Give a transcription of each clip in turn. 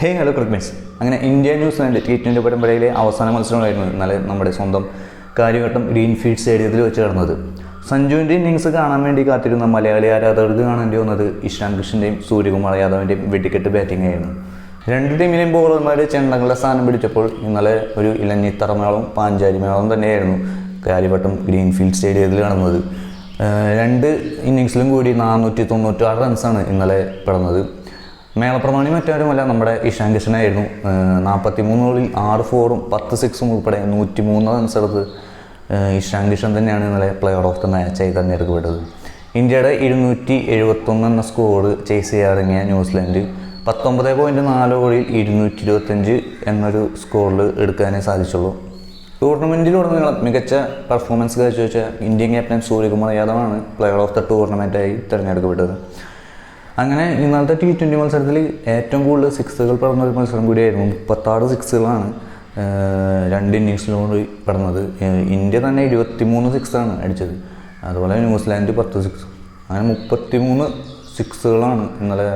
Hello crickets. അങ്ങനെ India New Zealand T20 പരമ്പരയിലെ അവസാന മത്സരമായിരുന്നു ഇന്നലെ നമ്മുടെ സ്വന്തം കാര്യവട്ടം ഗ്രീൻഫീൽഡ് സ്റ്റേഡിയത്തിൽ വെച്ച് നടന്നത്. സഞ്ജുവിൻ്റെ ഇന്നിങ്സ് കാണാൻ വേണ്ടി കാത്തിരുന്ന മലയാളി ആരാധകർക്ക് കാണേണ്ടി വന്നത് ഇഷാൻ കിഷൻ്റെയും സൂര്യകുമാർ യാദവിൻ്റെയും വെടിക്കെട്ട് ബാറ്റിംഗ് ആയിരുന്നു. രണ്ട് ടീമിലെയും ബോളർമാർ ചെണ്ടകളുടെ സ്ഥാനം പിടിച്ചപ്പോൾ ഇന്നലെ ഒരു ഇലഞ്ഞിത്തറമേളവും പാഞ്ചാലിമേളവും തന്നെയായിരുന്നു കാര്യവട്ടം ഗ്രീൻഫീൽഡ് സ്റ്റേഡിയത്തിൽ നടന്നത്. രണ്ട് ഇന്നിങ്സിലും കൂടി 496 റൺസാണ് ഇന്നലെ പിറന്നത്. മേളപ്രമാണി മറ്റാരുമല്ല, നമ്മുടെ ഇഷാൻ കിഷനായിരുന്നു. 43 ബോളിൽ 6 4ഉം 10 6ഉം ഉൾപ്പെടെ 103 റൺസ് എടുത്ത് ഇഷാൻ കിഷൻ തന്നെയാണ് ഇന്നലെ പ്ലെയർ ഓഫ് ദ മാച്ചായി തിരഞ്ഞെടുക്കപ്പെട്ടത്. ഇന്ത്യയുടെ 271 എന്ന സ്കോർ ചേസ് ചെയ്യാറിറങ്ങിയ ന്യൂസിലാൻഡ് 19.4 ഓവറിൽ 225 എന്നൊരു സ്കോറിൽ എടുക്കാനേ സാധിച്ചുള്ളൂ. ടൂർണമെൻറ്റിലുടനീളം മികച്ച പെർഫോമൻസ് കാഴ്ചവെച്ച ഇന്ത്യൻ ക്യാപ്റ്റൻ സൂര്യകുമാർ യാദവാണ് പ്ലെയർ ഓഫ് ദ ടൂർണമെൻറ്റായി തിരഞ്ഞെടുക്കപ്പെട്ടത്. അങ്ങനെ ഇന്നലത്തെ T20 മത്സരത്തിൽ ഏറ്റവും കൂടുതൽ സിക്സുകൾ പിറന്നൊരു മത്സരം കൂടിയായിരുന്നു. 36 സിക്സുകളാണ് രണ്ട് ഇന്നിങ്സിലൂടെ പിറന്നത്. ഇന്ത്യ തന്നെ 23 സിക്സാണ് അടിച്ചത്. അതുപോലെ ന്യൂസിലാൻഡ് 10 സിക്സ്. അങ്ങനെ 33 സിക്സുകളാണ് ഇന്നലെ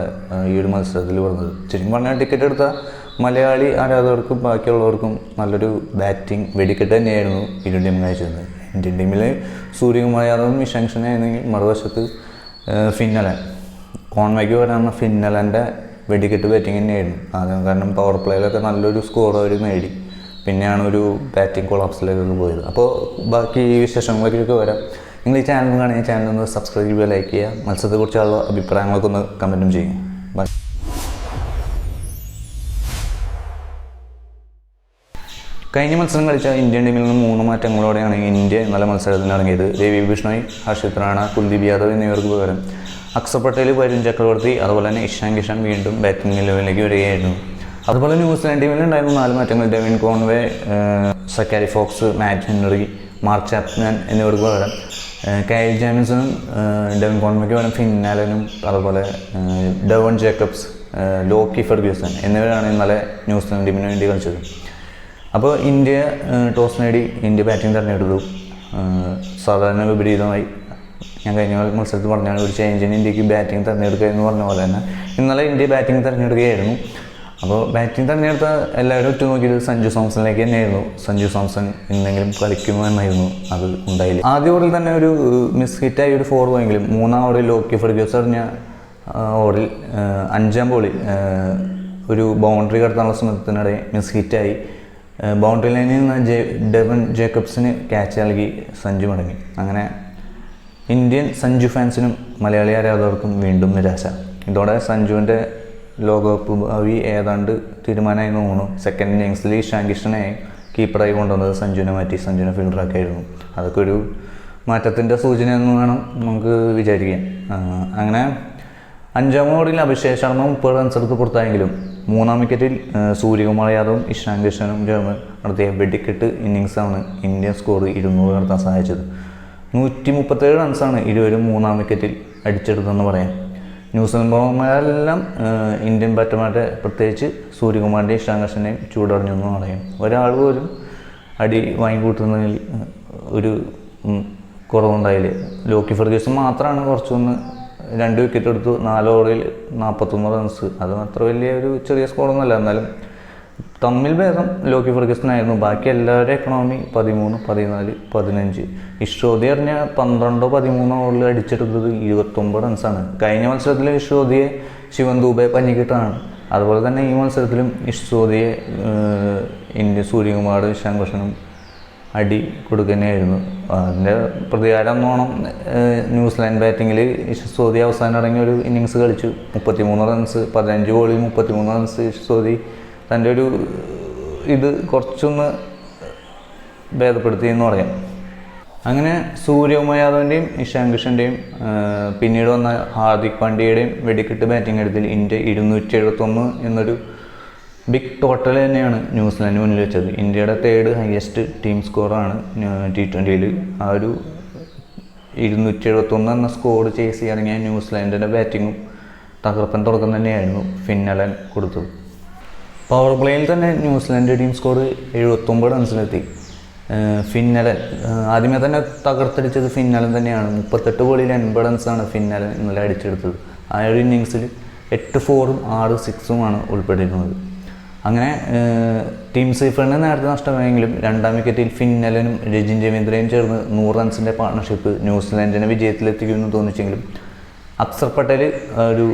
ഈ ഒരു മത്സരത്തിൽ പിറന്നത്. ശരിക്കും പറഞ്ഞാൽ ടിക്കറ്റ് എടുത്ത മലയാളി ആരാധകർക്കും ബാക്കിയുള്ളവർക്കും നല്ലൊരു ബാറ്റിംഗ് വെടിക്കെട്ട് തന്നെയായിരുന്നു ഇന്ത്യൻ ടീം കാഴ്ചവെച്ചത്. ഇന്ത്യൻ ടീമിൽ സൂര്യകുമാർ യാദവും ഇഷാൻ കിഷനായിരുന്നെങ്കിൽ മറുവശത്ത് ഫിന്നലൻ കോൺവേക്ക് വരാവുന്ന ഫിന്നലൻ്റെ വെടിക്കെട്ട് ബാറ്റിംഗ് തന്നെയായിരുന്നു ആദ്യം. കാരണം പവർ പ്ലേയിലൊക്കെ നല്ലൊരു സ്കോർ അവർ നേടി, പിന്നെയാണ് ഒരു ബാറ്റിംഗ് കൊളാപ്സിലേക്കൊക്കെ പോയത്. അപ്പോൾ ബാക്കി ഈ വിശേഷങ്ങളിലേക്കൊക്കെ വരാം. നിങ്ങൾ ഈ ചാനൽ കാണുന്ന ചാനൽ ഒന്ന് സബ്സ്ക്രൈബ് ചെയ്യുക, ലൈക്ക് ചെയ്യുക, മത്സരത്തെക്കുറിച്ചുള്ള അഭിപ്രായങ്ങളൊക്കെ ഒന്ന് കമൻറ്റും ചെയ്യും. ബൈ. കഴിഞ്ഞ മത്സരം കളിച്ച ഇന്ത്യൻ ടീമിൽ നിന്ന് 3 മാറ്റങ്ങളോടെയാണ് ഇന്ത്യ ഇന്നലെ മത്സരത്തിന് ഇറങ്ങിയത്. രവി ബിഷ്ണോയ്, ഹർഷിത് റാണ, കുൽദീപ് യാദവ് എന്നിവർക്ക് പകരം അക്സർ പട്ടേൽ, വരുൺ ചക്രവർത്തി, അതുപോലെ തന്നെ ഇഷാൻ കിഷൻ വീണ്ടും ബാറ്റിംഗ് ലെവലിലേക്ക് വരികയായിരുന്നു. അതുപോലെ ന്യൂസിലാൻഡ് ടീമിലുണ്ടായിരുന്ന 4 മാറ്റങ്ങൾ Devon Conway, Zakary Foulkes, Matt Henry, Mark Chapman എന്നിവർക്ക് പകരം കൈൽ ജാമിസണും ഡെവിൻ കോൺവേക്ക് പകരം ഫിന്നാലനും അതുപോലെ ഡെവൺ ജേക്കബ്സ്, ലോക്കി ഫെർഗ്യൂസൺ എന്നിവരാണ് ഇന്നലെ ന്യൂസിലാൻഡ് ടീമിന് വേണ്ടി കളിച്ചത്. അപ്പോൾ ഇന്ത്യ ടോസ് നേടി ഇന്ത്യ ബാറ്റിംഗ് തിരഞ്ഞെടുത്തു. സാധാരണ വിപരീതമായി ഞാൻ കഴിഞ്ഞ മത്സരത്തിൽ പറഞ്ഞാൽ ഒരു ചേഞ്ചിന് ഇന്ത്യക്ക് ബാറ്റിംഗ് തിരഞ്ഞെടുക്കുക എന്ന് പറഞ്ഞ പോലെ തന്നെ ഇന്നലെ ഇന്ത്യ ബാറ്റിംഗ് തിരഞ്ഞെടുക്കുകയായിരുന്നു. അപ്പോൾ ബാറ്റിംഗ് തിരഞ്ഞെടുത്ത എല്ലാവരും ഉറ്റുനോക്കിയത് സഞ്ജു സാംസണിലേക്ക് തന്നെയായിരുന്നു. സഞ്ജു സാംസൺ എന്തെങ്കിലും കളിക്കുമോ എന്നായിരുന്നു, അത് ഉണ്ടായില്ല. ആദ്യ ഓവറിൽ തന്നെ ഒരു മിസ് ഹിറ്റായി ഒരു 4 പോയെങ്കിലും 3-ാം ഓവറിൽ ലോക്കി ഫെർഗ്യൂസൺ എറിഞ്ഞ ഓവറിൽ 5-ാം ബോളിൽ ഒരു ബൗണ്ടറി കടത്താനുള്ള ശ്രമത്തിനിടെ മിസ് ഹിറ്റായി ബൗണ്ടറി ലൈനിൽ നിന്ന് ഡെവൺ ജേക്കബ്സിന് ക്യാച്ച് നൽകി സഞ്ജു മടങ്ങി. അങ്ങനെ ഇന്ത്യൻ സഞ്ജു ഫാൻസിനും മലയാളി ആരാധകർക്കും വീണ്ടും നിരാശ. ഇതോടെ സഞ്ജുവിൻ്റെ ലോകകപ്പ് ഭാവി ഏതാണ്ട് തീരുമാനമായി തോന്നുന്നു. സെക്കൻഡ് ഇന്നിങ്സിൽ ഇഷാൻ കിഷനെ കീപ്പറായി കൊണ്ടുവന്നത് സഞ്ജുവിനെ മാറ്റി സഞ്ജുവിനെ ഫീൽഡറാക്കായിരുന്നു. അതൊക്കെ ഒരു മാറ്റത്തിൻ്റെ സൂചന എന്ന് വേണം നമുക്ക് വിചാരിക്കാൻ. അങ്ങനെ 5-ാം ഓവറിൽ അഭിഷേക് ശർമ്മ 30 റൺസ് എടുത്ത് പുറത്തായെങ്കിലും 3-ാം വിക്കറ്റിൽ സൂര്യകുമാർ യാദവും ഇഷാൻ കിഷനും ചേർന്ന് നടത്തിയ വെടിക്കെട്ട് ഇന്നിങ്സാണ് ഇന്ത്യൻ സ്കോർ 200 കടത്താൻ സഹായിച്ചത്. 137 റൺസാണ് ഇരുവരും 3-ാം വിക്കറ്റിൽ അടിച്ചെടുത്തെന്ന് പറയാം. ന്യൂസിലൻഡ് ബോളർമാരെല്ലാം ഇന്ത്യൻ ബാറ്റർമാരുടെ പ്രത്യേകിച്ച് സൂര്യകുമാറിൻ്റെയും ഇഷാൻ കിഷൻ്റെയും ചൂടറിഞ്ഞു എന്ന് പറയാം. ഒരാൾ പോലും അടി വാങ്ങിക്കൂട്ടുന്നതിൽ ഒരു കുറവുണ്ടായില്ല. ലോക്കി ഫെർഗ്യൂസൺ മാത്രമാണ് കുറച്ചൊന്ന് 2 വിക്കറ്റ് എടുത്തു 4 ഓവറിൽ 41 റൺസ്. അത് അത്ര വലിയ ഒരു ചെറിയ സ്കോറൊന്നുമല്ല, എന്നാലും തമ്മിൽ ഭേദം ലോക്കി ഫെർഗ്യൂസനായിരുന്നു. ബാക്കി എല്ലാവരുടെ എക്കണോമി 13, 14, 15. ഇഷ്രോദി എറിഞ്ഞ 12-13 ഓവറിൽ അടിച്ചെടുത്തത് 29 റൺസാണ്. കഴിഞ്ഞ മത്സരത്തിൽ ഇഷ്രോദിയെ ശിവൻ ദൂബെ പഞ്ഞിക്കിട്ടാണ്. അതുപോലെ തന്നെ ഈ മത്സരത്തിലും ഇഷ്രോദിയെ ഇന്ത്യ സൂര്യകുമാർ ഇഷാൻ കിഷനും അടി കൊടുക്കുന്നതായിരുന്നു. അതിൻ്റെ പ്രതികാരം എന്നോണം ന്യൂസിലാൻഡ് ബാറ്റിങ്ങിൽ ഇഷ്രോദി അവസാനം ഇറങ്ങിയ ഒരു ഇന്നിങ്സ് കളിച്ചു. 33 റൺസ്, 15 ബോളിൽ 33 റൺസ്. ഇഷ്രോദി തൻ്റെ ഒരു ഇത് കുറച്ചൊന്ന് ഭേദപ്പെടുത്തി എന്ന് പറയാം. അങ്ങനെ സൂര്യകുമാർ യാദവിൻ്റെയും ഇഷാൻ കിഷൻ്റെയും പിന്നീട് വന്ന ഹാർദിക് പാണ്ഡ്യയുടെയും വെടിക്കെട്ട് ബാറ്റിംഗ് എടുത്തിൽ ഇന്ത്യ 271 എന്നൊരു ബിഗ് ടോട്ടൽ തന്നെയാണ് ന്യൂസിലാൻഡ് മുന്നിൽ വെച്ചത്. ഇന്ത്യയുടെ 3rd ഹയസ്റ്റ് ടീം സ്കോറാണ് T20. ആ ഒരു 271 എന്ന സ്കോർ ചേസ് ചെയ്യാനെങ്കിൽ ന്യൂസിലാൻഡിൻ്റെ ബാറ്റിങ്ങും തകർപ്പൻ തുടക്കം തന്നെയായിരുന്നു ഫിന്നലൻ കൊടുത്തത്. പവർ പ്ലേയിൽ തന്നെ ന്യൂസിലാൻഡ് ടീം സ്കോർ 79 റൺസിലെത്തി. ഫിന്നലൻ ആദ്യമേ തന്നെ തകർത്തടിച്ചത് ഫിന്നലൻ തന്നെയാണ്. 38 ബോളിൽ 80 റൺസാണ് ഫിന്നലൻ ഇന്നലെ അടിച്ചെടുത്തത്. ആ ഒരു ഇന്നിങ്സിൽ 8 4ഉം 6 6ഉമാണ് ഉൾപ്പെട്ടിരുന്നത്. അങ്ങനെ ടീം സീഫറിന് നേരത്തെ നഷ്ടമായെങ്കിലും രണ്ടാം വിക്കറ്റിൽ ഫിന്നലനും രജിൻ രവീന്ദ്രയും ചേർന്ന് 100 റൺസിൻ്റെ പാർട്ട്ണർഷിപ്പ് ന്യൂസിലാൻഡിനെ വിജയത്തിലെത്തിക്കുമെന്ന് തോന്നിച്ചെങ്കിലും അക്സർ പട്ടേൽ ഒരു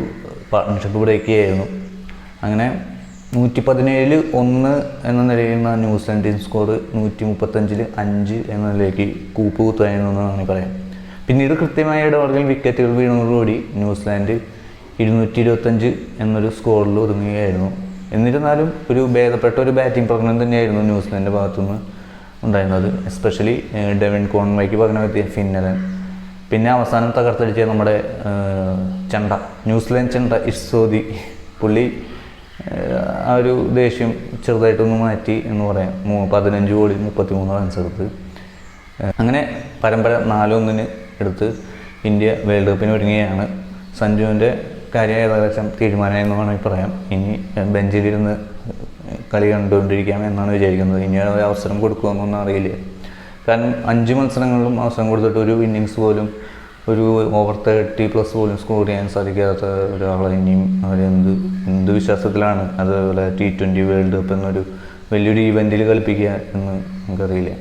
പാർട്ട്ണർഷിപ്പ് ബ്രേക്ക് ചെയ്യായിരുന്നു. അങ്ങനെ 117-1 എന്ന നിലയിലുള്ള ന്യൂസിലാൻഡ് ടീം സ്കോർ 135-5 എന്ന നിലയിലേക്ക് കൂപ്പ് കുത്തായിരുന്നു എന്നാണ് പറയാം. പിന്നീട് കൃത്യമായ ഇടവേളയിൽ വിക്കറ്റുകൾ വീണതോടുകൂടി ന്യൂസിലാൻഡ് 225 എന്നൊരു സ്കോറിൽ ഒതുങ്ങുകയായിരുന്നു. എന്നിരുന്നാലും ഒരു ഭേദപ്പെട്ട ഒരു ബാറ്റിംഗ് പ്രകടനം തന്നെയായിരുന്നു ന്യൂസിലാൻഡിൻ്റെ ഭാഗത്തുനിന്ന് ഉണ്ടായിരുന്നത്. എസ്പെഷ്യലി ഡെവിൻ കോൺവയ്ക്ക് പകരം എത്തിയ ഫിന്നലൻ, പിന്നെ അവസാനം തകർത്തടിച്ച നമ്മുടെ ന്യൂസിലാൻഡ് ചെണ്ട ഇഷ്സോദി, പുള്ളി ആ ഒരു ദേഷ്യം ചെറുതായിട്ടൊന്ന് മാറ്റി എന്ന് പറയാം. 15 ബോളിൽ 33 റൺസ് എടുത്ത് അങ്ങനെ പരമ്പര 4-1 എടുത്ത് ഇന്ത്യ വേൾഡ് കപ്പിന് ഒരുങ്ങുകയാണ്. സഞ്ജുവിൻ്റെ കാര്യം ഏകദേശം തീരുമാനമായി എന്ന് വേണമെങ്കിൽ പറയാം. ഇനി ബെഞ്ചിലിരുന്ന് കളി കണ്ടുകൊണ്ടിരിക്കാം എന്നാണ് വിചാരിക്കുന്നത്. ഇനി ഒരു അവസരം കൊടുക്കുമെന്നൊന്നും അറിയില്ല. കാരണം 5 മത്സരങ്ങളിലും അവസരം കൊടുത്തിട്ട് ഒരു ഇന്നിങ്സ് പോലും, ഒരു ഓവർ 30+ പോലും സ്കോർ ചെയ്യാൻ സാധിക്കാത്ത ഒരാളെ ഇനിയും എന്ത് വിശ്വാസത്തിലാണ് അതുപോലെ T20 വേൾഡ് കപ്പ് എന്നൊരു വലിയൊരു ഈവൻറ്റിൽ കളിപ്പിക്കുക എന്ന് നമുക്കറിയില്ല.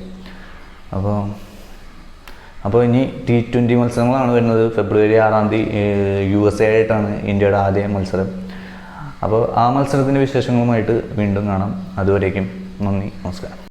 അപ്പോൾ ഇനി T20 മത്സരങ്ങളാണ് വരുന്നത്. ഫെബ്രുവരി 6-ാം തീയതി USA ആയിട്ടാണ് ഇന്ത്യയുടെ ആദ്യ മത്സരം. അപ്പോൾ ആ മത്സരത്തിൻ്റെ വിശേഷങ്ങളുമായിട്ട് വീണ്ടും കാണാം. അതുവരേക്കും നന്ദി, നമസ്കാരം.